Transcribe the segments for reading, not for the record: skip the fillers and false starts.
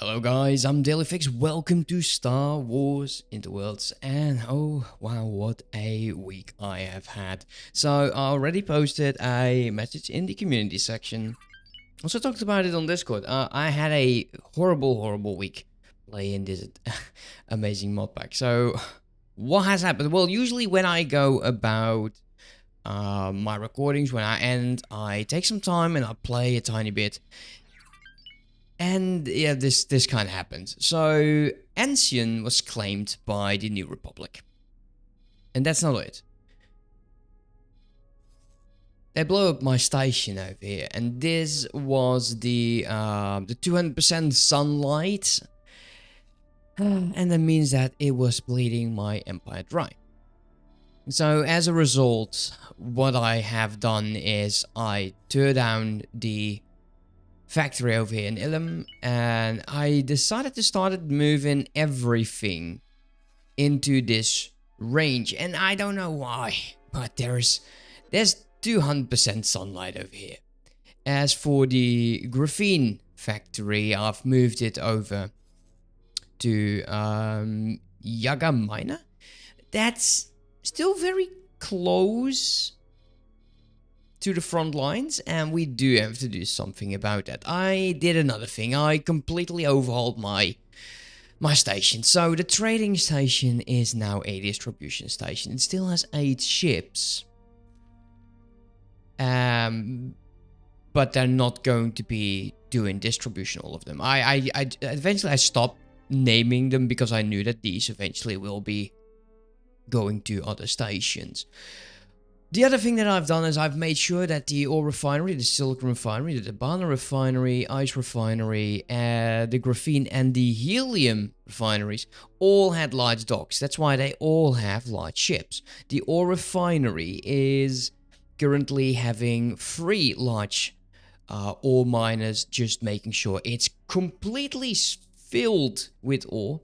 Hello guys, I'm Dyslexic. Welcome to Star Wars Interworlds, and oh wow, what a week I have had. So I already posted a message in the community section. Also talked about it on Discord. I had a horrible week playing this amazing mod pack. So what has happened? Well, usually when I go about my recordings, when I end, I take some time and I play a tiny bit. And yeah, this kind of happens. So Ancient was claimed by the New Republic, and that's not it. They blow up my station over here, and this was the 200% sunlight, and that means that it was bleeding my empire dry. So as a result, what I have done is I tore down the factory over here in Ilum, and I decided to start moving everything into this range, and I don't know why, but there's 200% sunlight over here. As for the graphene factory, I've moved it over to Yaga Miner. That's still very close to the front lines, and we do have to do something about that. I did another thing. I completely overhauled my station. So the trading station is now a distribution station. It still has 8 ships, but they're not going to be doing distribution, all of them. I eventually I stopped naming them because I knew that these eventually will be going to other stations. The other thing that I've done is I've made sure that the ore refinery, the silicon refinery, the Dybana refinery, ice refinery, the graphene and the helium refineries all had large docks. That's why they all have large ships. The ore refinery is currently having 3 large ore miners, just making sure it's completely filled with ore.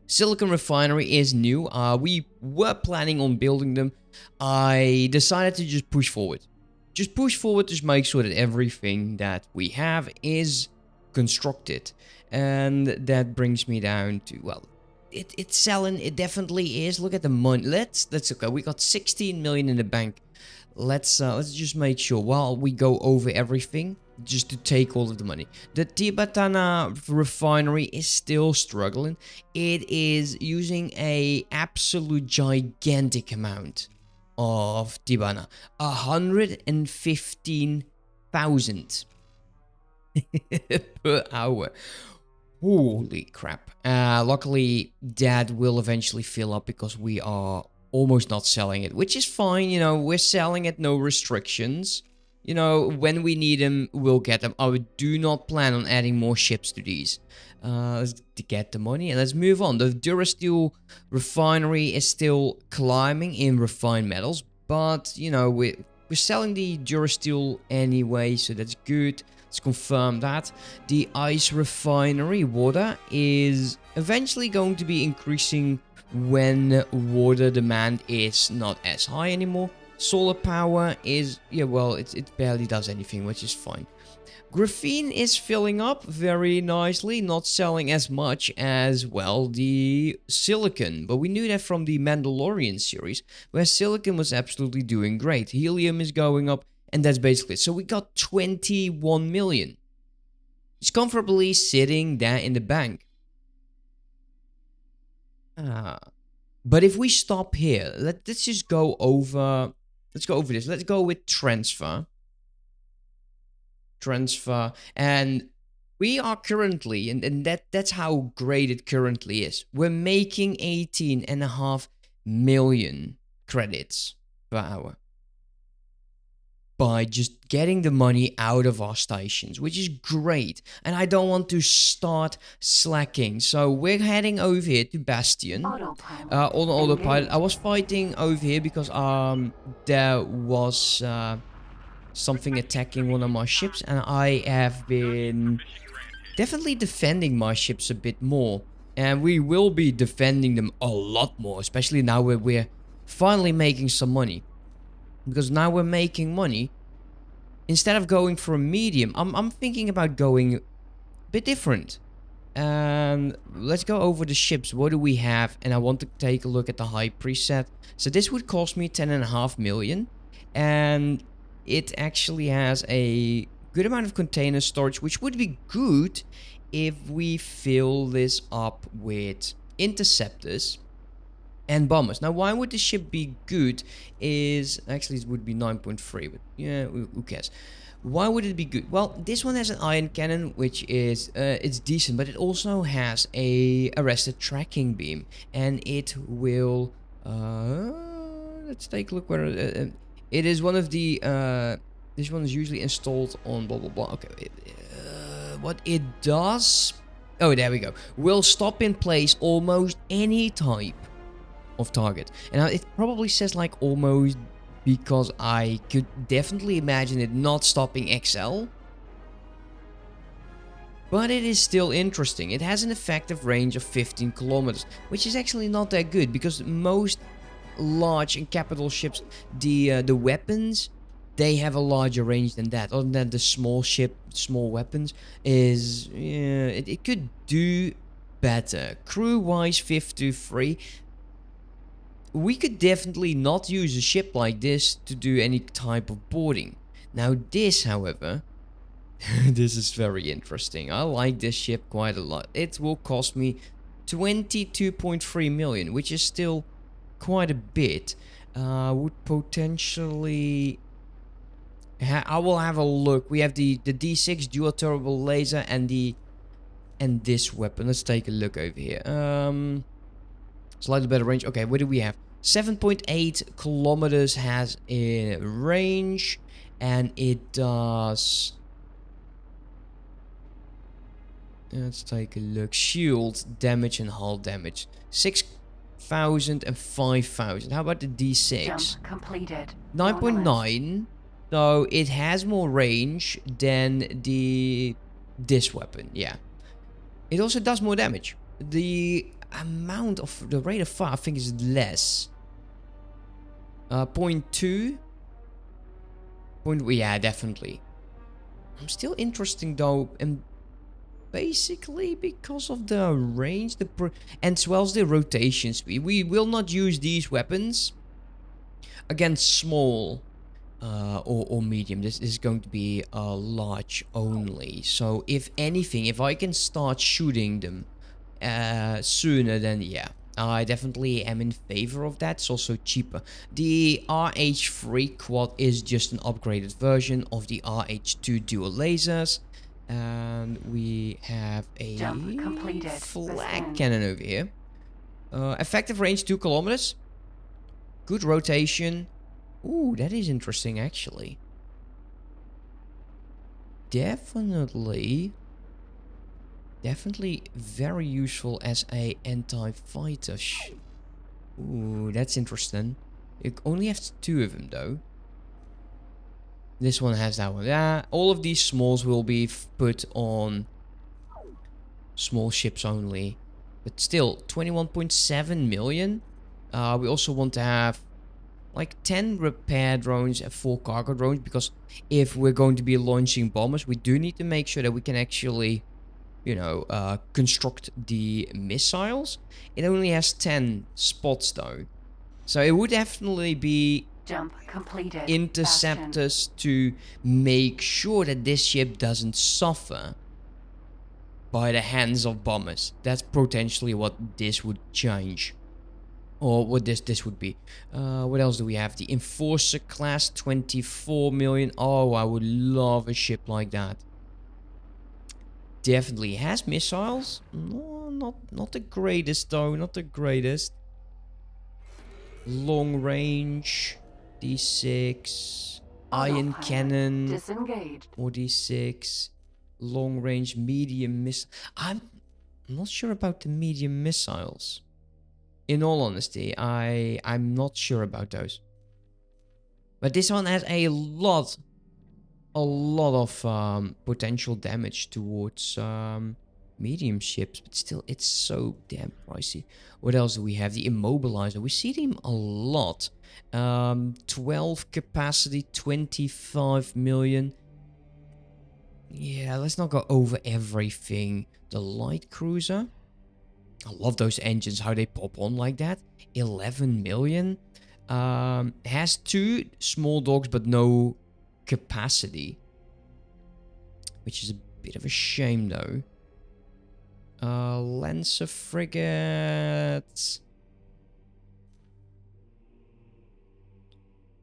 Silicon refinery is new. We were planning on building them. I decided to just push forward. Just push forward, just make sure that everything that we have is constructed. And that brings me down to, well, it's selling. It definitely is. Look at the money. Let's okay. We got 16 million in the bank. Let's just make sure while we go over everything, just to take all of the money. The Dybana refinery is still struggling. It is using a absolute gigantic amount of Dybana. 115,000 per hour. Holy crap. Luckily, that will eventually fill up because we are almost not selling it, which is fine. You know, we're selling at no restrictions. You know, when we need them, we'll get them. I do not plan on adding more ships to these to get the money. And let's move on. The Durasteel refinery is still climbing in refined metals, but you know, we're selling the Durasteel anyway, so that's good. Let's confirm that. The ice refinery water is eventually going to be increasing when water demand is not as high anymore. Solar power is, yeah, well, it barely does anything, which is fine. Graphene is filling up very nicely, not selling as much as, well, the silicon. But we knew that from the Mandalorian series, where silicon was absolutely doing great. Helium is going up, and that's basically it. So we got 21 million. It's comfortably sitting there in the bank. But if we stop here, let's just go over. Let's go over this. Let's go with transfer. And we are currently, and that's how great it currently is. We're making 18.5 million credits per hour by just getting the money out of our stations, which is great. And I don't want to start slacking. So we're heading over here to Bastion. On autopilot. I was fighting over here because there was something attacking one of my ships, and I have been definitely defending my ships a bit more. And we will be defending them a lot more, especially now we're finally making some money. Because now we're making money. Instead of going for a medium, I'm thinking about going a bit different. And let's go over the ships. What do we have? And I want to take a look at the high preset. So this would cost me 10.5 million. And it actually has a good amount of container storage, which would be good if we fill this up with interceptors and bombers. Now, why would the ship be good is... Actually, it would be 9.3, but yeah, who cares? Why would it be good? Well, this one has an ion cannon, which is... it's decent, but it also has a arrested tracking beam. And it will... let's take a look where... it is one of the... this one is usually installed on blah, blah, blah. Okay, what it does... Oh, there we go. Will stop in place almost any type of target. And it probably says like almost because I could definitely imagine it not stopping XL. But it is still interesting. It has an effective range of 15 kilometers, which is actually not that good because most large and capital ships, the weapons, they have a larger range than that. Other than the small weapons is, yeah, it could do better. Crew-wise, 53. We could definitely not use a ship like this to do any type of boarding. Now this, however, this is very interesting. I like this ship quite a lot. It will cost me 22.3 million, which is still quite a bit. Would potentially... I will have a look. We have the D6 dual turbo laser and this weapon. Let's take a look over here. Slightly better range. Okay, what do we have? 7.8 kilometers has a range, and it does... Let's take a look. Shield damage and hull damage. 6,000 and 5,000. How about the D6? Jump completed. 9.9. So it has more range than this weapon. Yeah. It also does more damage. The amount of the rate of fire I think is less. 0.2. Yeah, definitely. I'm still interesting though, and basically because of the range, and as well as the rotation speed. We will not use these weapons against small or medium. This is going to be large only. So if anything, if I can start shooting them sooner, then yeah, I definitely am in favor of that. It's also cheaper. The RH3 quad is just an upgraded version of the RH2 dual lasers. And we have a flag cannon over here. Effective range 2 kilometers. Good rotation. Ooh, that is interesting actually. Definitely very useful as a anti-fighter. Ooh, that's interesting. It only has 2 of them though. This one has that one. Yeah, all of these smalls will be put on small ships only. But still, 21.7 million. We also want to have like 10 repair drones and 4 cargo drones. Because if we're going to be launching bombers, we do need to make sure that we can actually, you know, construct the missiles. It only has 10 spots though. So it would definitely be... Jump completed. Interceptors to make sure that this ship doesn't suffer by the hands of bombers. That's potentially what this would change. Or what this would be. What else do we have? The Enforcer class, 24 million. Oh, I would love a ship like that. Definitely has missiles. No, not the greatest though. Not the greatest. Long range. D6, ion cannon, disengaged. or D6, long range medium missile. I'm not sure about the medium missiles. In all honesty, I'm not sure about those. But this one has a lot of potential damage towards medium ships, but still it's so damn pricey. What else do we have? The immobilizer. We see them a lot. 12 capacity, 25 million. Yeah, let's not go over everything. The light cruiser. I love those engines, how they pop on like that. 11 million. Has 2 small dogs, but no capacity. Which is a bit of a shame, though. Lancer frigate.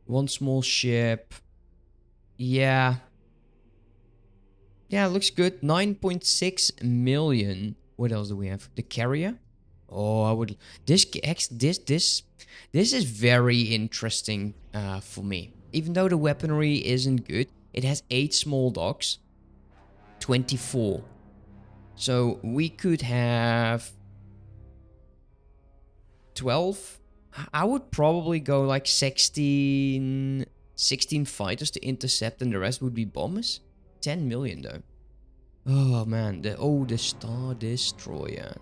1 small ship. Yeah. Yeah, looks good. 9.6 million. What else do we have? The carrier. Oh, I would. This is very interesting for me. Even though the weaponry isn't good, it has 8 small docks. 24. So we could have 12. I would probably go like 16 fighters to intercept, and the rest would be bombers. 10 million though. Oh man, the Star Destroyer.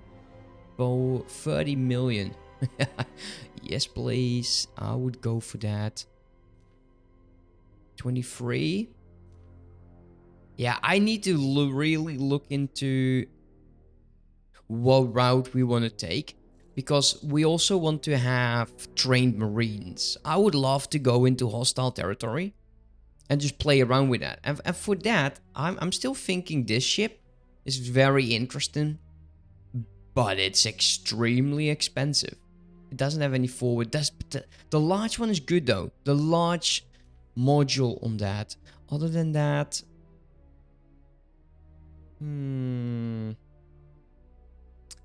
Oh, 30 million. Yes, please. I would go for that. 23. Yeah, I need to really look into what route we want to take, because we also want to have trained Marines. I would love to go into hostile territory and just play around with that. And for that, I'm still thinking this ship is very interesting, but it's extremely expensive. It doesn't have any forward. The large one is good though. The large module on that. Other than that,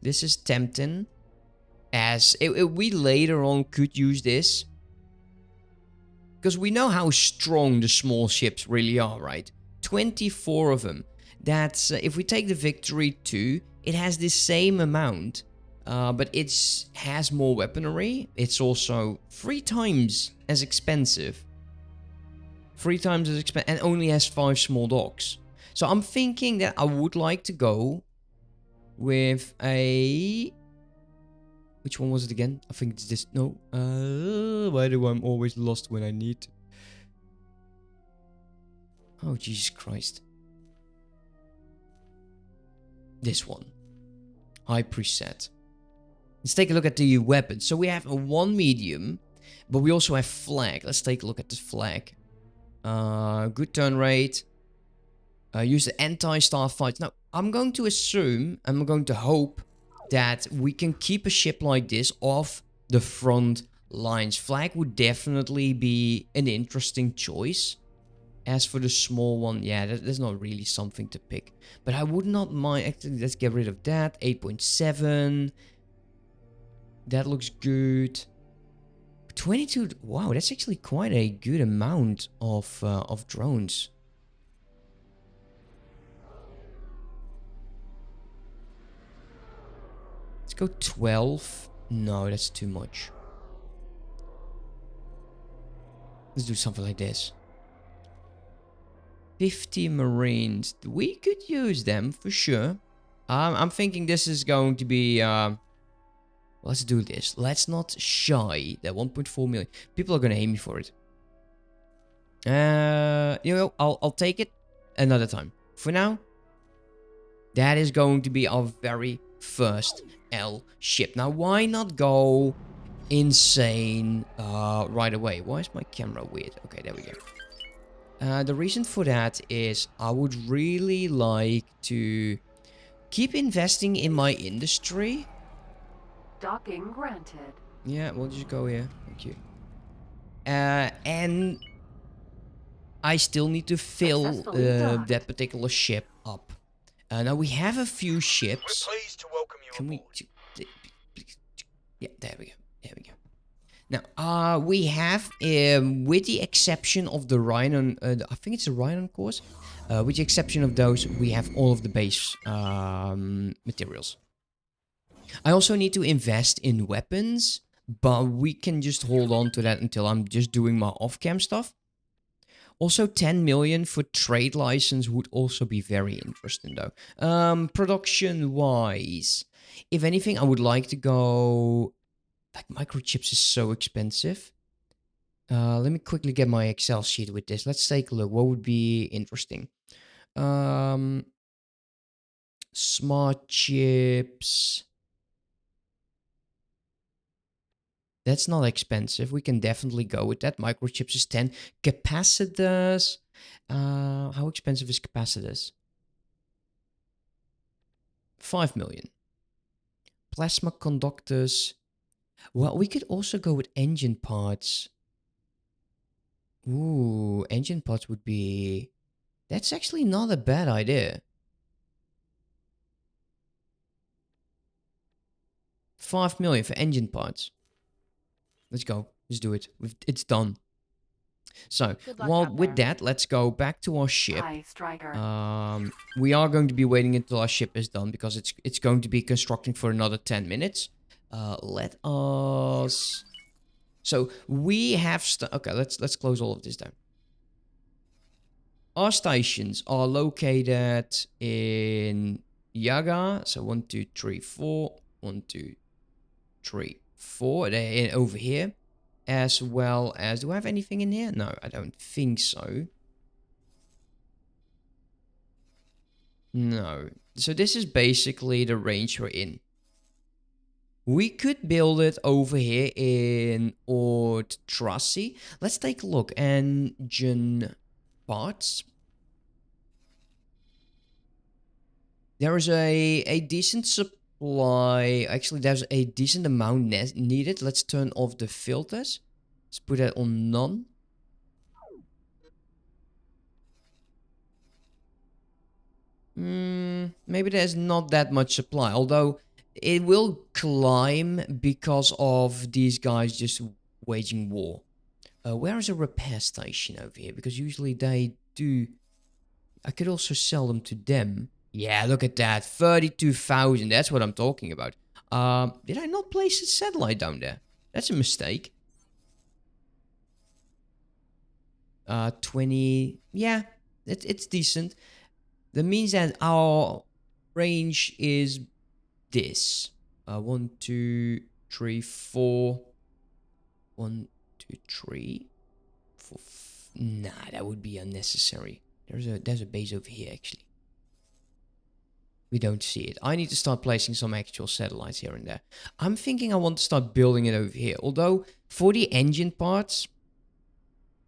this is tempting, as we later on could use this, because we know how strong the small ships really are, right? 24 of them. That's if we take the Victory 2, it has the same amount, but it has more weaponry. It's also 3 times as expensive. 3 times as expensive, and only has 5 small docks. So I'm thinking that I would like to go with a... Which one was it again? I think it's this. No. Why do I'm always lost when I need? Oh, Jesus Christ. This one. High preset. Let's take a look at the weapons. So we have a 1 medium, but we also have flag. Let's take a look at the flag. Good turn rate. Use the anti-starfight. Now, I'm going to assume, I'm going to hope that we can keep a ship like this off the front lines. Flag would definitely be an interesting choice. As for the small one, yeah, there's not really something to pick. But I would not mind. Actually, let's get rid of that. 8.7. That looks good. 22. Wow, that's actually quite a good amount of drones. Let's go 12. No, that's too much. Let's do something like this. 50 Marines. We could use them for sure. I'm thinking this is going to be... let's do this. Let's not shy that 1.4 million. People are going to hate me for it. You know, I'll take it another time. For now, that is going to be our very first L ship. Now, why not go insane right away? Why is my camera weird? Okay, there we go. The reason for that is I would really like to keep investing in my industry. Docking granted. Yeah, we'll just go here. Thank you. And I still need to fill that particular ship up. Now we have a few ships. We're pleased to welcome you Can we... aboard. Yeah, there we go. There we go. Now, we have, with the exception of the Rhino, I think it's a Rhino course. With the exception of those, we have all of the base materials. I also need to invest in weapons, but we can just hold on to that until I'm just doing my off-cam stuff. Also, 10 million for trade license would also be very interesting, though. Production-wise, if anything, I would like to go... Like, microchips is so expensive. Let me quickly get my Excel sheet with this. Let's take a look. What would be interesting? Um, smart chips. That's not expensive. We can definitely go with that. Microchips is 10. Capacitors. How expensive is capacitors? 5 million. Plasma conductors. Well, we could also go with engine parts. Ooh, engine parts would be... That's actually not a bad idea. 5 million for engine parts. Let's go. Let's do it. It's done. So, Good luck well, out with there. that, let's go back to our ship. Hi, Striker. We are going to be waiting until our ship is done because it's going to be constructing for another 10 minutes. Let us... So, we have... Okay, let's close all of this down. Our stations are located in Yaga. So 1, 2, 3, 4. 1, 2, 3, 4. They're over here. As well as... Do I have anything in here? No, I don't think so. No. So this is basically the range we're in. We could build it over here in Ord Trassi. Let's take a look. Engine parts. There is a decent supply. Actually, there's a decent amount needed. Let's turn off the filters. Let's put that on none. Maybe there's not that much supply. Although it will climb because of these guys just waging war. Where is a repair station over here? Because usually they do... I could also sell them to them. Yeah, look at that. 32,000. That's what I'm talking about. Did I not place a satellite down there? That's a mistake. 20. Yeah, it's decent. That means that our range is this. 1, 2, 3, 4. 1, 2, 3, 4. Nah, that would be unnecessary. There's a base over here actually. We don't see it. I need to start placing some actual satellites here and there. I'm thinking I want to start building it over here. Although for the engine parts,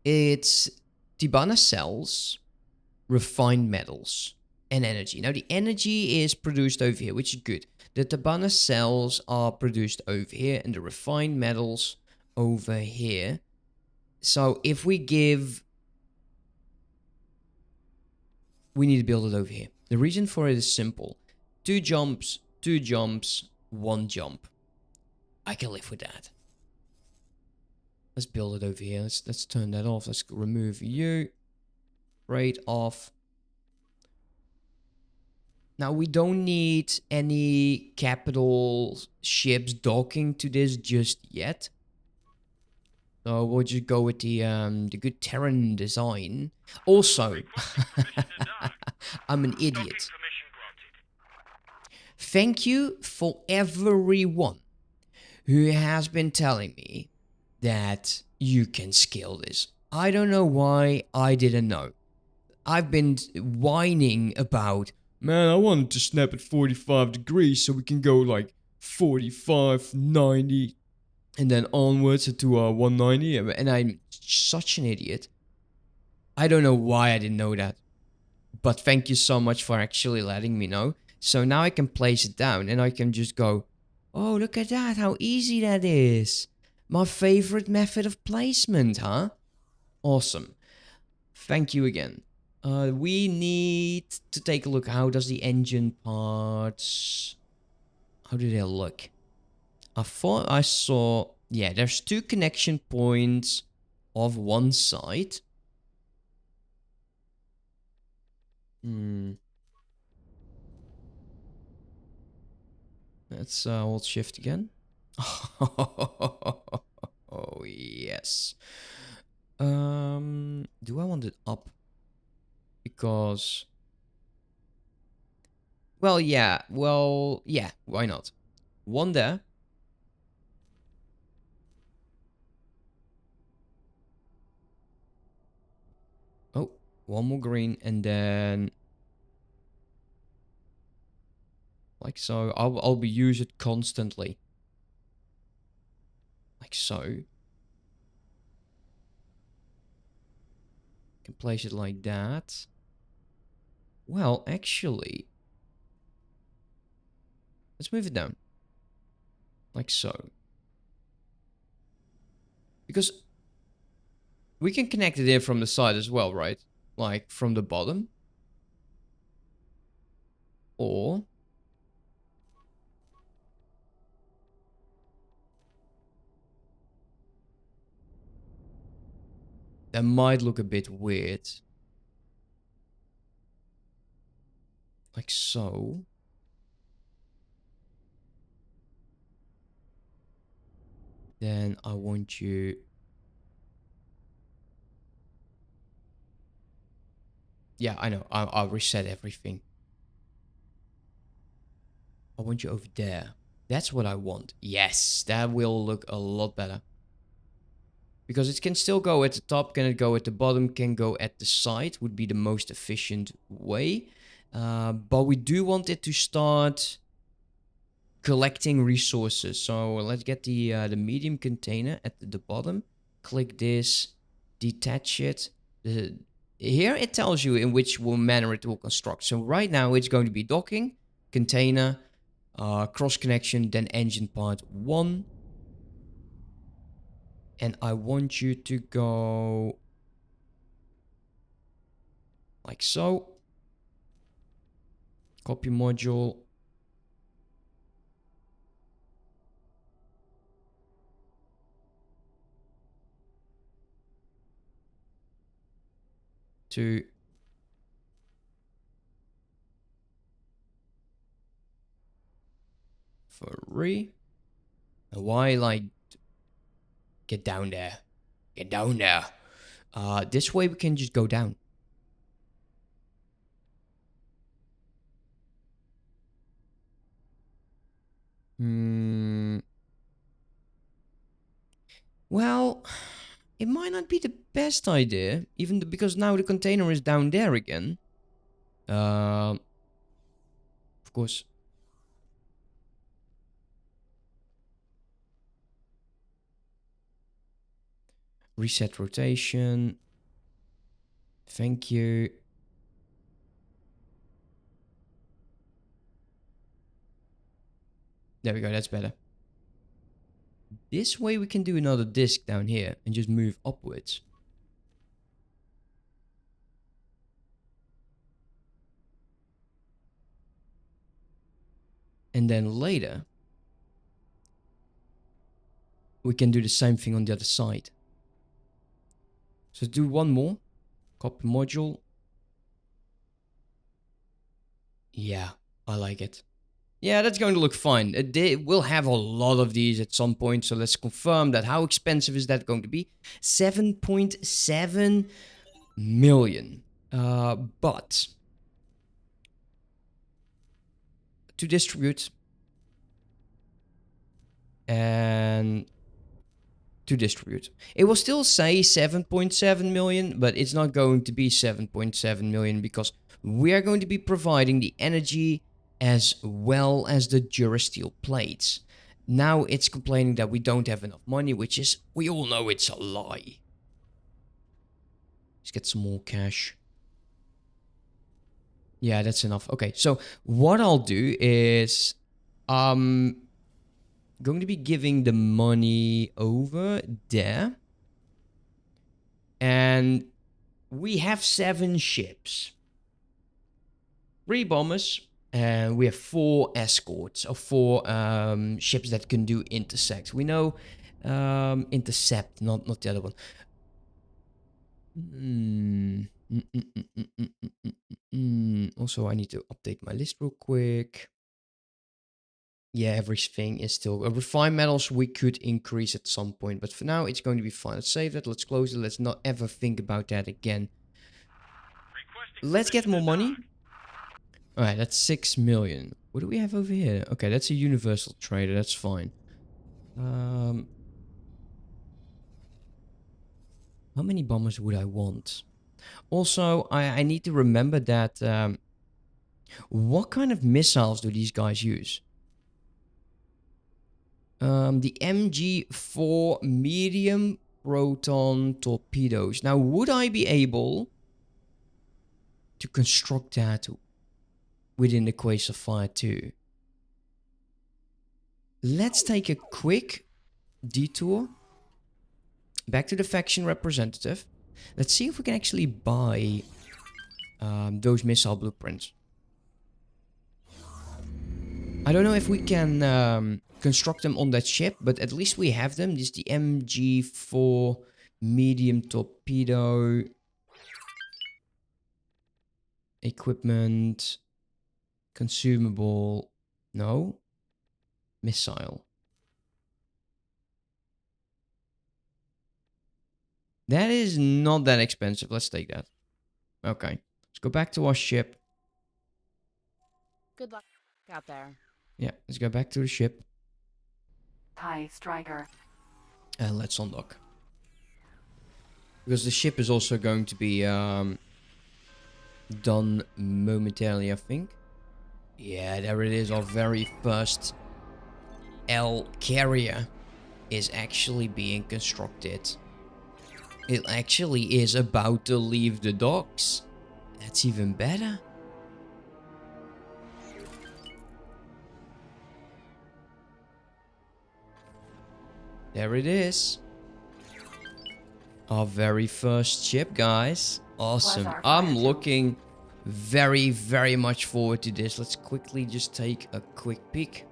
it's Tibana cells, refined metals, and energy. Now the energy is produced over here, which is good. The Tabana cells are produced over here and the refined metals over here. So if we give... We need to build it over here. The reason for it is simple. 2 jumps, 2 jumps, 1 jump. I can live with that. Let's build it over here. Let's turn that off. Let's remove you. Right off. Now we don't need any capital ships docking to this just yet. So we'll just go with the good Terran design. Also, I'm an idiot. Thank you for everyone who has been telling me that you can scale this. I don't know why I didn't know. I've been whining about, man, I wanted to snap at 45 degrees so we can go like 45, 90, and then onwards to 190. And I'm such an idiot. I don't know why I didn't know that. But thank you so much for actually letting me know. So now I can place it down and I can just go, oh, look at that, how easy that is. My favorite method of placement, huh? Awesome. Thank you again. We need to take a look. How does the engine parts... How do they look? I thought I saw... Yeah, there's 2 connection points of one side. Let's hold shift again. Oh, yes. Do I want it up? Because... Well, yeah. Why not? 1 there. Oh, 1 more green and then Like so. I'll be use it constantly. Like so. Can place it like that. Well, actually, let's move it down. Like so. Because we can connect it in from the side as well, right? Like from the bottom. Or that might look a bit weird. Like so. Then I want you... Yeah, I know. I'll reset everything. I want you over there. That's what I want. Yes, that will look a lot better. Because it can still go at the top, can it go at the bottom, can go at the side, would be the most efficient way. But we do want it to start collecting resources. So let's get the medium container at the bottom. Click this, detach it. Here it tells you in which manner it will construct. So right now it's going to be docking, container, cross connection, then engine part 1. And I want you to go like so. Copy module. To 3. And why, like, get down there. Get down there. This way we can just go down. Well, it might not be the best idea, even because now the container is down there again. Of course. Reset rotation. Thank you. There we go, that's better. This way we can do another disc down here and just move upwards. And then later, we can do the same thing on the other side. So do one more. Copy module. Yeah, I like it. Yeah, that's going to look fine. We'll have a lot of these at some point, so let's confirm that. How expensive is that going to be? 7.7 million. But to distribute and to distribute. It will still say 7.7 million, but it's not going to be 7.7 million because we are going to be providing the energy as well as the Durasteel plates. Now it's complaining that we don't have enough money, which is, we all know it's a lie. Let's get some more cash. Yeah, that's enough. Okay, so what I'll do is going to be giving the money over there. And we have 7 ships. 3 bombers. And we have 4 escorts. Or 4 ships that can do intersect. We know intercept, not the other one. Also, I need to update my list real quick. Yeah, everything is still... refined metals we could increase at some point. But for now, it's going to be fine. Let's save that. Let's close it. Let's not ever think about that again. Let's get more money. Alright, that's 6 million. What do we have over here? Okay, that's a universal trader. That's fine. How many bombers would I want? Also, I need to remember that What kind of missiles do these guys use? The MG4 medium proton torpedoes. Now, would I be able to construct that within the Quasar Fire 2? Let's take a quick detour back to the faction representative. Let's see if we can actually buy those missile blueprints. I don't know if we can construct them on that ship, but at least we have them. This is the MG4 medium torpedo. Equipment. Consumable. No. Missile. That is not that expensive. Let's take that. Okay. Let's go back to our ship. Good luck out there. Yeah, let's go back to the ship. TIE Striker. And let's undock. Because the ship is also going to be done momentarily, I think. Yeah, there it is. Our very first L carrier is actually being constructed. It actually is about to leave the docks. That's even better. There it is. Our very first ship, guys. Awesome. Quasar I'm Fire 2. looking very, very much forward to this. Let's quickly just take a quick peek.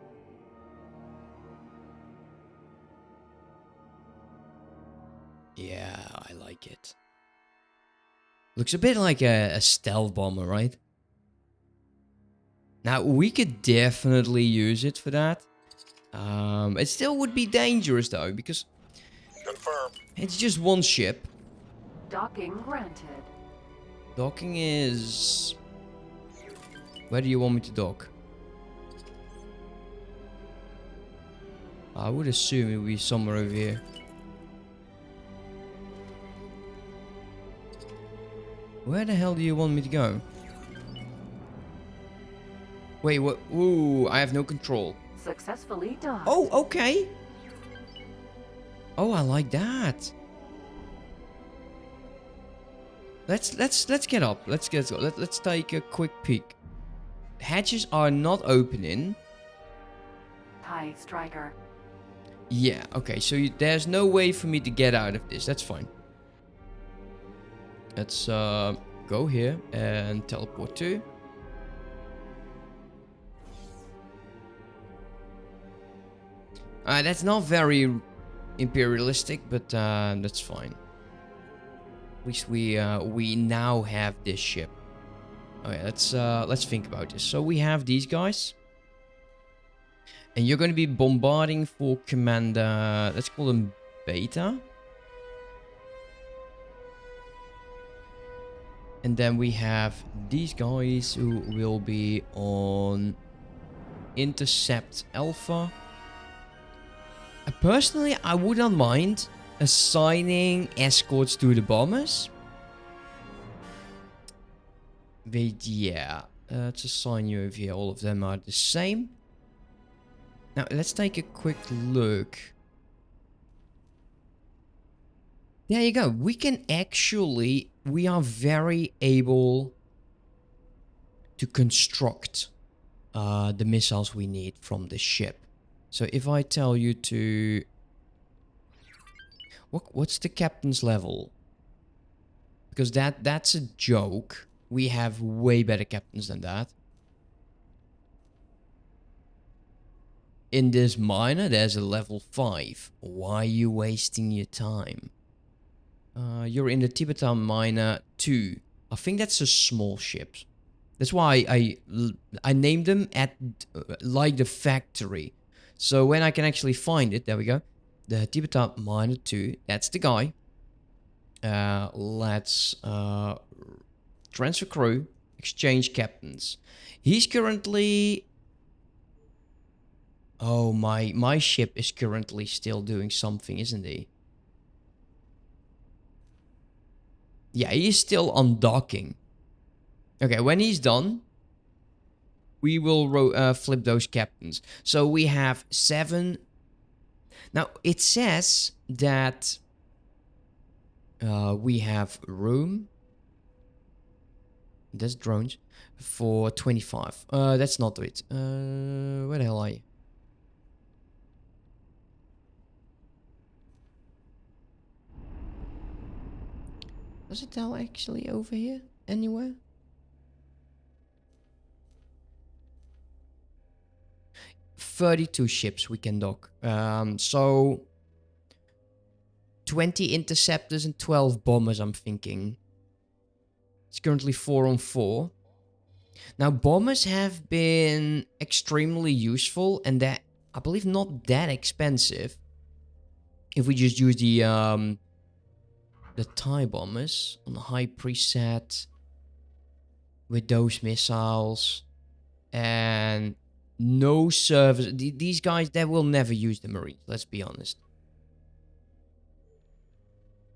Yeah, I like it. Looks a bit like a stealth bomber, right? Now, we could definitely use it for that. It still would be dangerous, though, because Confirmed. it's just one ship. Docking granted. Docking is... Where do you want me to dock? I would assume it would be somewhere over here. Where the hell do you want me to go? Wait, what? Ooh, I have no control. Successfully docked. Oh, okay. Oh, I like that. Let's get up. Let's take a quick peek. Hatches are not opening. TIE Striker. Yeah, okay, so there's no way for me to get out of this. That's fine. Let's go here and teleport to. That's not very imperialistic, but that's fine. At least we now have this ship. Okay, let's think about this. So we have these guys. And you're going to be bombarding for Commander... Let's call them Beta. And then we have these guys who will be on Intercept Alpha. Personally, I would not mind assigning escorts to the bombers. But yeah, let's assign you over here. All of them are the same. Now, let's take a quick look. There you go. We can actually... We are very able to construct the missiles we need from the ship. So if I tell you to... What's the captain's level? Because that's a joke. We have way better captains than that. In this miner, there's a level 5. Why are you wasting your time? You're in the Tibetan Miner 2. I think that's a small ship. That's why I named them at like the factory. So when I can actually find it, there we go. The Tibetan Miner 2. That's the guy. Let's transfer crew, exchange captains. He's currently... Oh, my ship is currently still doing something, isn't he? Yeah, he is still undocking. Okay, when he's done, we will flip those captains. So we have 7. Now, it says that we have room. That's drones for 25. That's not it. Where the hell are you? Does it tell actually over here anywhere? "32 ships we can dock. So 20 interceptors and 12 bombers, I'm thinking. It's currently 4 on 4. Now, bombers have been extremely useful, and that, I believe, not that expensive. If we just use the TIE bombers on the high preset with those missiles and no service. These guys, they will never use the Marines, let's be honest.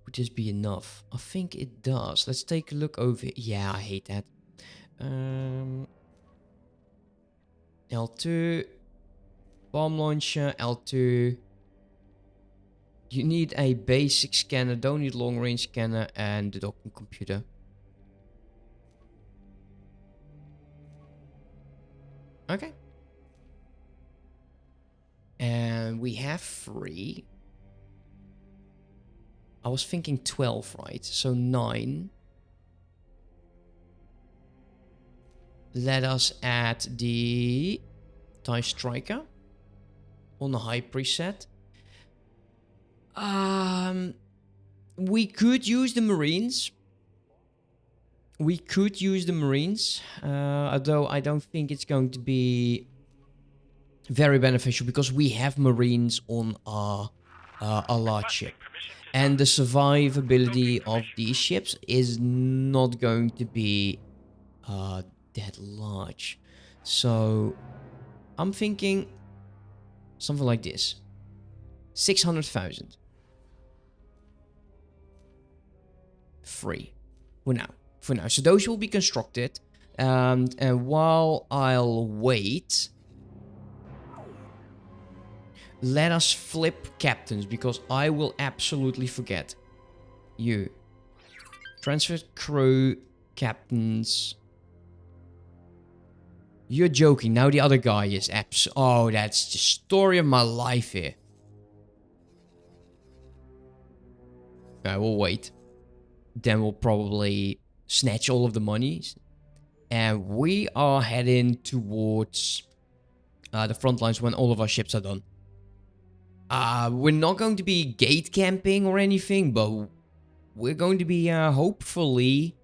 Would this be enough? I think it does. Let's take a look over. Yeah, I hate that. L2. Bomb launcher, L2. You need a basic scanner, don't need long range scanner, and the docking computer. Okay. And we have 3. I was thinking 12, right? So 9. Let us add the TIE Striker on the high preset. We could use the Marines. Although I don't think it's going to be very beneficial because we have Marines on our large ship. And the survivability of these ships is not going to be that large. So I'm thinking something like this. 600,000. Free. For now. So those will be constructed. And while I'll wait, let us flip captains, because I will absolutely forget. You. Transfer crew, captains. You're joking. Now the other guy is oh, that's the story of my life here. I will wait. Then we'll probably snatch all of the monies. And we are heading towards the front lines when all of our ships are done. We're not going to be gate camping or anything, but we're going to be hopefully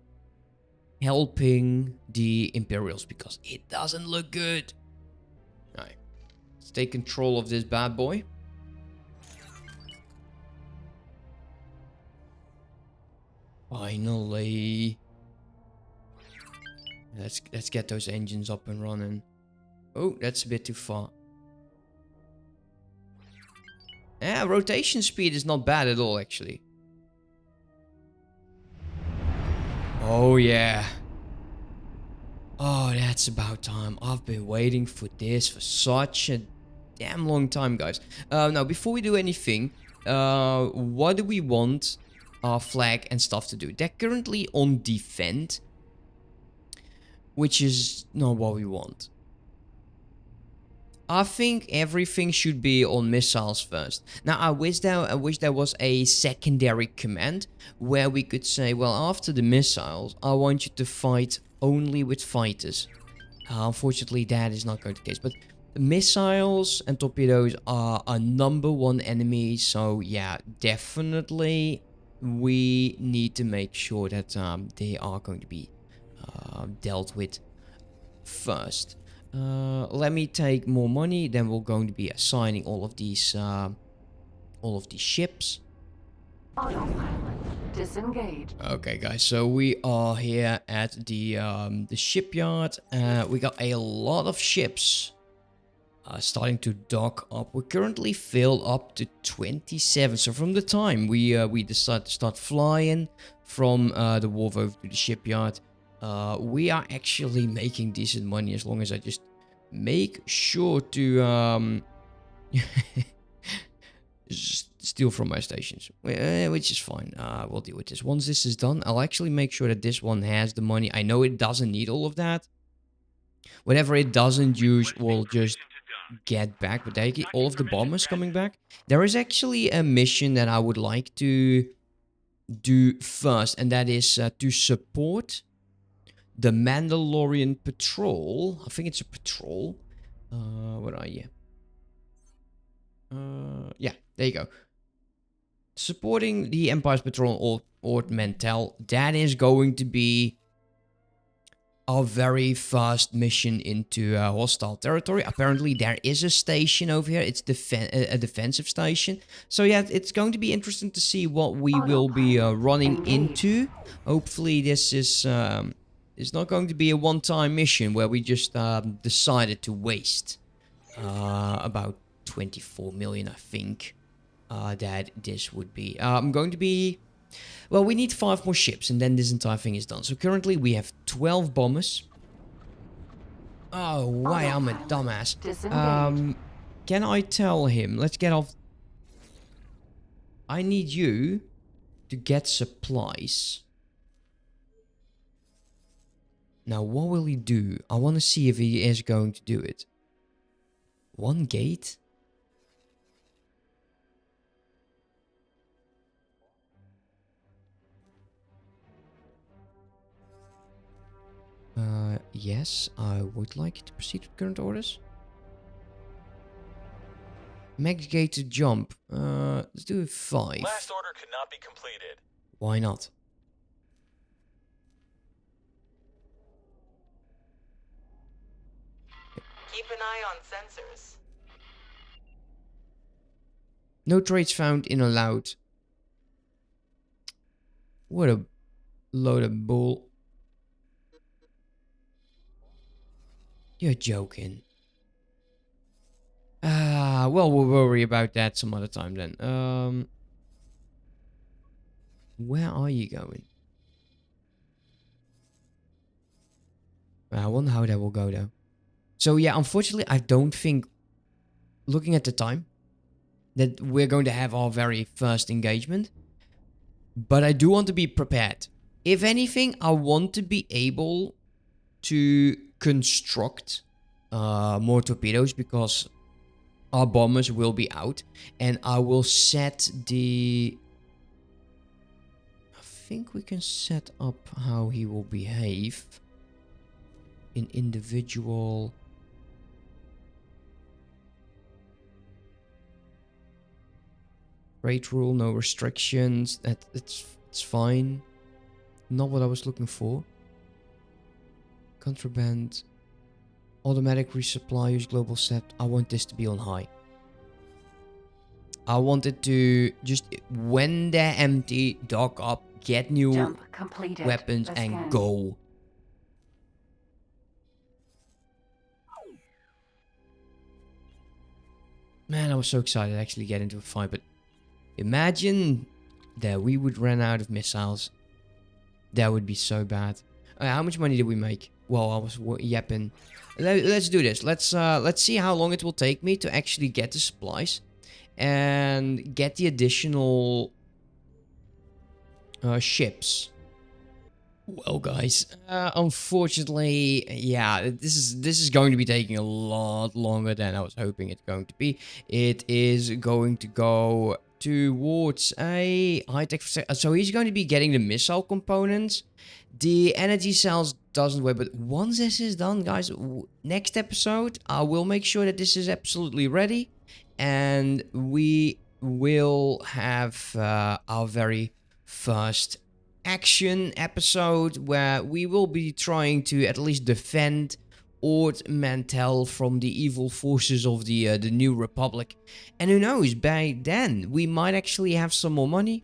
helping the Imperials, because it doesn't look good. Alright, let's take control of this bad boy. Finally. Let's get those engines up and running. Oh, that's a bit too far. Yeah, rotation speed is not bad at all, actually. Oh, yeah. Oh, that's about time. I've been waiting for this for such a damn long time, guys. Now, before we do anything, what do we want our flag and stuff to do? They're currently on defend, which is not what we want. I think everything should be on missiles first. Now, I wish there was a secondary command where we could say, well, after the missiles, I want you to fight only with fighters. Unfortunately, that is not going to be the case. But missiles and torpedoes are our #1 enemy. So, yeah, definitely we need to make sure that they are going to be dealt with first. Let me take more money. Then we're going to be assigning all of these ships. Autopilot disengaged. Okay, guys. So we are here at the shipyard. We got a lot of ships starting to dock up. We're currently filled up to 27. So from the time we decide to start flying from the wharf over to the shipyard, we are actually making decent money as long as I just make sure to steal from my stations, which is fine. We'll deal with this. Once this is done, I'll actually make sure that this one has the money. I know it doesn't need all of that. Whatever it doesn't use, we'll just get back. But there, all of the bombers coming back. There is actually a mission that I would like to do first, and that is to support the Mandalorian patrol. I think it's a patrol. Where are you? Yeah, there you go. Supporting the Empire's patrol or Mantell. That is going to be our very first mission into hostile territory. Apparently, there is a station over here. It's a defensive station. So yeah, it's going to be interesting to see what we will be running into. Hopefully, this is not going to be a one-time mission where we just decided to waste about 24 million, I think, that this would be. I'm going to be... Well, we need 5 more ships, and then this entire thing is done. So currently, we have 12 bombers. Oh, why I'm a dumbass. Can I tell him? Let's get off... I need you to get supplies. Now, what will he do? I want to see if he is going to do it. 1 gate? Yes, I would like to proceed with current orders. Max gate to jump. Let's do 5. Last order could not be completed. Why not? Keep an eye on sensors. No trades found in allowed. What a load of bull. You're joking. Well, we'll worry about that some other time then. Where are you going? I wonder how that will go though. So yeah, unfortunately, I don't think, looking at the time, that we're going to have our very first engagement. But I do want to be prepared. If anything, I want to be able to construct more torpedoes because our bombers will be out, and I will set the... I think we can set up how he will behave in individual... Rate rule, no restrictions. It's fine. Not what I was looking for. Contraband. Automatic resupply, use global set. I want this to be on high. I want it to just, when they're empty, dock up, get new weapons and go. Man, I was so excited to actually get into a fight, but imagine that we would run out of missiles. That would be so bad. How much money did we make? Well, I was yapping. Let's do this. Let's see how long it will take me to actually get the supplies and get the additional ships. Well, guys, unfortunately, yeah, this is going to be taking a lot longer than I was hoping it's going to be. It is going to go towards a high-tech... So he's going to be getting the missile components. The energy cells doesn't work, but once this is done, guys, next episode, I will make sure that this is absolutely ready. And we will have our very first action episode where we will be trying to at least defend Ord Mantell from the evil forces of the New Republic. And who knows, by then we might actually have some more money,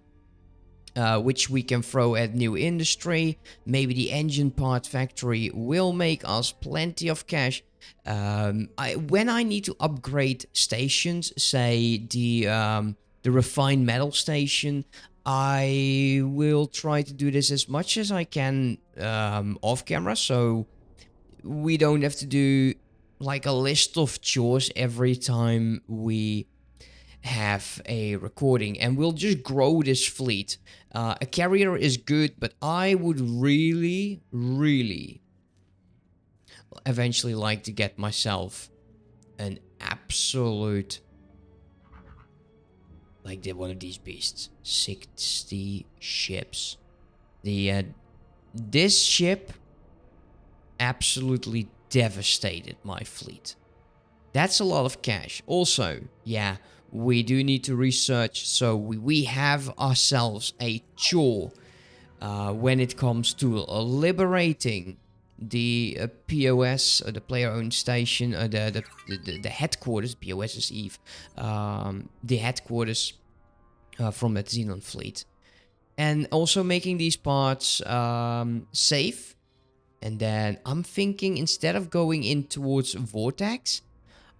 which we can throw at new industry. Maybe the engine part factory will make us plenty of cash. When I need to upgrade stations, say the refined metal station, I will try to do this as much as I can off camera, so we don't have to do like a list of chores every time we have a recording, and we'll just grow this fleet. A carrier is good, but I would really eventually like to get myself an absolute, like, one of these beasts. 60 ships. This ship absolutely devastated my fleet. That's a lot of cash. Also, yeah, we do need to research, so we have ourselves a chore when it comes to liberating the POS, the player-owned station, the headquarters. POS is Eve, the headquarters from that Xenon fleet, and also making these parts safe. And then I'm thinking, instead of going in towards Vortex,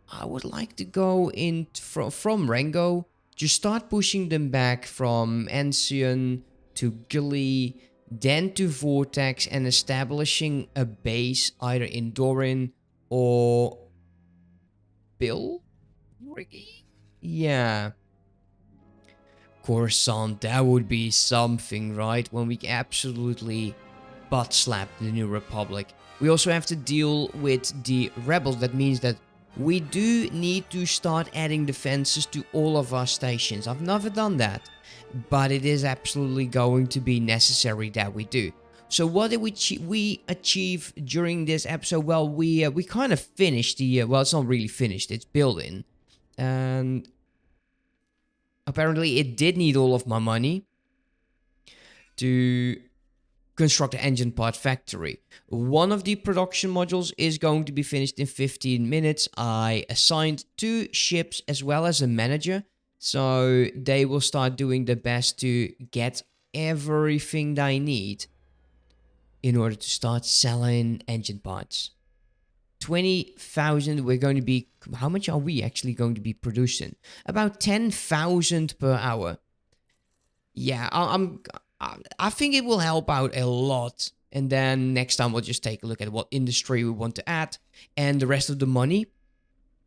I would like to go in from Rango, just start pushing them back from Ancient to Gilly, then to Vortex, and establishing a base either in Doran or Bill? Ricky? Yeah. Coruscant, that would be something, right? When we absolutely butt slap the New Republic. We also have to deal with the rebels. That means that we do need to start adding defenses to all of our stations. I've never done that, but it is absolutely going to be necessary that we do. So what did we achieve during this episode? Well, we kind of finished the well, it's not really finished, it's building, and apparently it did need all of my money to construct the engine part factory. One of the production modules is going to be finished in 15 minutes. I assigned 2 ships as well as a manager, so they will start doing their best to get everything they need in order to start selling engine parts. 20,000, we're going to be, how much are we actually going to be producing? About 10,000 per hour. Yeah, I think it will help out a lot. And then next time we'll just take a look at what industry we want to add. And the rest of the money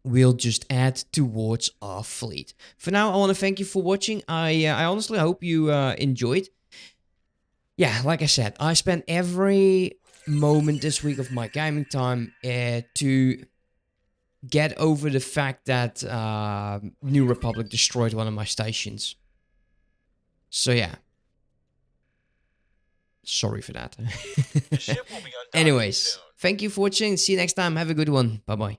we'll just add towards our fleet. For now, I want to thank you for watching. I honestly hope you enjoyed. Yeah, like I said, I spent every moment this week of my gaming time to get over the fact that New Republic destroyed one of my stations. So yeah. Sorry for that. The ship will be undocking Anyways, soon. thank you for watching. See you next time. Have a good one. Bye-bye.